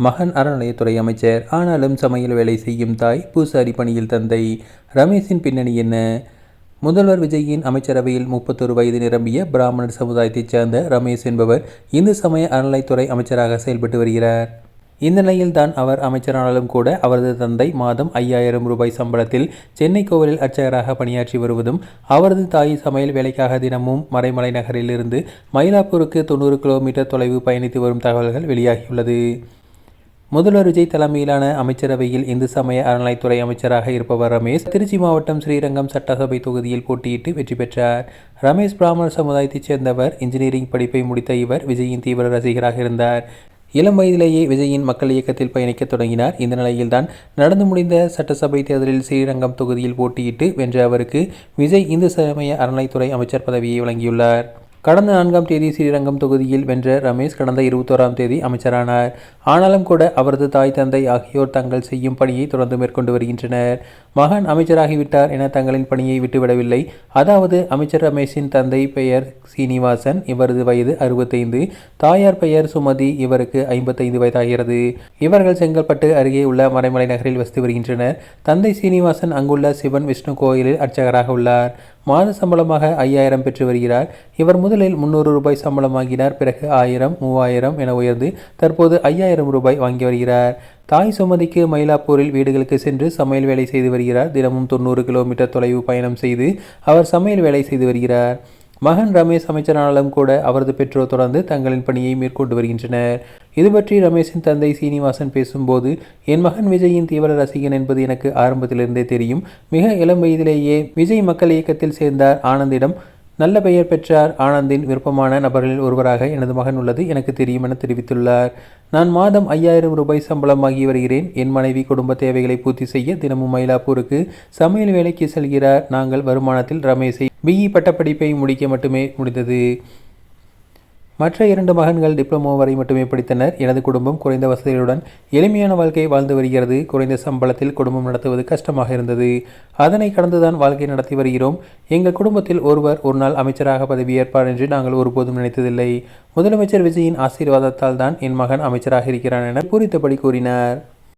மகன் அறநிலையத்துறை அமைச்சர். ஆனாலும் சமையல் வேலை செய்யும் தாய், பூசாரி பணியில் தந்தை. ரமேஷின் பின்னணி என்ன? முதல்வர் விஜயின் அமைச்சரவையில் 31 வயது நிரம்பிய பிராமணர் சமுதாயத்தைச் சேர்ந்த ரமேஷ் என்பவர் இந்து சமய அறநிலையத்துறை அமைச்சராக செயல்பட்டு வருகிறார். இந்த நிலையில் தான் அவர் அமைச்சரானாலும் கூட அவரது தந்தை மாதம் 5000 ரூபாய் சம்பளத்தில் சென்னை கோவிலில் அர்ச்சகராக பணியாற்றி வருவதும், அவரது தாய் சமையல் வேலைக்காக தினமும் மறைமலை நகரிலிருந்து மயிலாப்பூருக்கு 90 கிலோமீட்டர் தொலைவு பயணித்து வரும் தகவல்கள் வெளியாகியுள்ளது. முதல்வர் விஜய் தலைமையிலான அமைச்சரவையில் இந்து சமய அறநிலையத்துறை அமைச்சராக இருப்பவர் ரமேஷ். திருச்சி மாவட்டம் ஸ்ரீரங்கம் சட்டசபை தொகுதியில் போட்டியிட்டு வெற்றி பெற்றார். ரமேஷ் பிராமணர் சமுதாயத்தைச் சேர்ந்தவர். இன்ஜினியரிங் படிப்பை முடித்த இவர் விஜயின் தீவிர ரசிகராக இருந்தார். இளம் வயதிலேயே விஜயின் மக்கள் இயக்கத்தில் பயணிக்க தொடங்கினார். இந்த நிலையில்தான் நடந்து முடிந்த சட்டசபை தேர்தலில் ஸ்ரீரங்கம் தொகுதியில் போட்டியிட்டு வென்ற அவருக்கு விஜய் இந்து சமய அறநிலையத்துறை அமைச்சர் பதவியை வழங்கியுள்ளார். கடந்த 4ஆம் தேதி ஸ்ரீரங்கம் தொகுதியில் வென்ற ரமேஷ் கடந்த 21ஆம் தேதி அமைச்சரானார். ஆனாலும் கூட அவரது தாய், தந்தை ஆகியோர் தங்கள் செய்யும் பணியை தொடர்ந்து மேற்கொண்டு வருகின்றனர். மகன் அமைச்சராகிவிட்டார் என தங்களின் பணியை விட்டுவிடவில்லை. அதாவது அமைச்சர் ரமேஷின் தந்தை பெயர் சீனிவாசன், இவரது வயது 65, தாயார் பெயர் சுமதி, இவருக்கு 55 வயதாகிறது. இவர்கள் செங்கல்பட்டு அருகே உள்ள மறைமலை நகரில் வசித்து வருகின்றனர். தந்தை சீனிவாசன் அங்குள்ள சிவன் விஷ்ணு கோயிலில் அர்ச்சகராக உள்ளார். மாத சம்பளமாக 5000 பெற்று வருகிறார். இவர் முதலில் 300 ரூபாய் சம்பளம் வாங்கினார். பிறகு 1000, 3000 என உயர்ந்து தற்போது 5000 ரூபாய் வாங்கி வருகிறார். தாய் சுமதிக்கு மயிலாப்பூரில் வீடுகளுக்கு சென்று சமையல் வேலை செய்து வருகிறார். தினமும் 90 கிலோமீட்டர் தொலைவு பயணம் செய்து அவர் சமையல் வேலை செய்து வருகிறார். மகன் ரமேஷ் அமைச்சரானாலும் கூட அவரது பெற்றோர் தொடர்ந்து தங்களின் பணியை மேற்கொண்டு வருகின்றனர். இது பற்றி ரமேஷின் தந்தை சீனிவாசன் பேசும்போது, என் மகன் விஜயின் தீவிர ரசிகன் என்பது எனக்கு ஆரம்பத்திலிருந்தே தெரியும். மிக இளம் வயதிலேயே விஜய் மக்கள் இயக்கத்தில் சேர்ந்தார். ஆனந்திடம் நல்ல பெயர் பெற்றார். ஆனந்தின் விருப்பமான நபர்களில் ஒருவராக எனது மகன் உள்ளது எனக்கு தெரியும் என தெரிவித்துள்ளார். நான் மாதம் 5000 ரூபாய் சம்பளம் வாங்கி வருகிறேன். என் மனைவி குடும்ப தேவைகளை பூர்த்தி செய்ய தினமும் மயிலாப்பூருக்கு சமையல் வேலைக்கு செல்கிறார். நாங்கள் வருமானத்தில் ரமேஷை பிஇ பட்டப்படிப்பை முடிக்க மட்டுமே முடிந்தது. மற்ற 2 மகன்கள் டிப்ளமோ வரை மட்டுமே படித்தனர். எனது குடும்பம் குறைந்த வசதிகளுடன் எளிமையான வாழ்க்கை வாழ்ந்து வருகிறது. குறைந்த சம்பளத்தில் குடும்பம் நடத்துவது கஷ்டமாக இருந்தது. அதனை கடந்துதான் வாழ்க்கை நடத்தி வருகிறோம். எங்கள் குடும்பத்தில் ஒருவர் ஒரு நாள் அமைச்சராக பதவியேற்பார் என்று நாங்கள் ஒருபோதும் நினைத்ததில்லை. முதலமைச்சர் விஜயின் ஆசீர்வாதத்தால் தான் என் மகன் அமைச்சராக இருக்கிறான் என பூரித்தபடி கூறினார்.